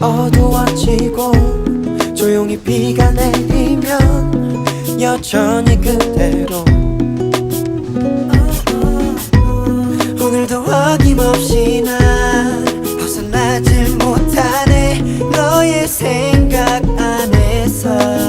어두워지고 조용히 비가 내리면 여전히 그대로 오늘도 어김없이 난 벗어나질 못하네 너의 생각 안에서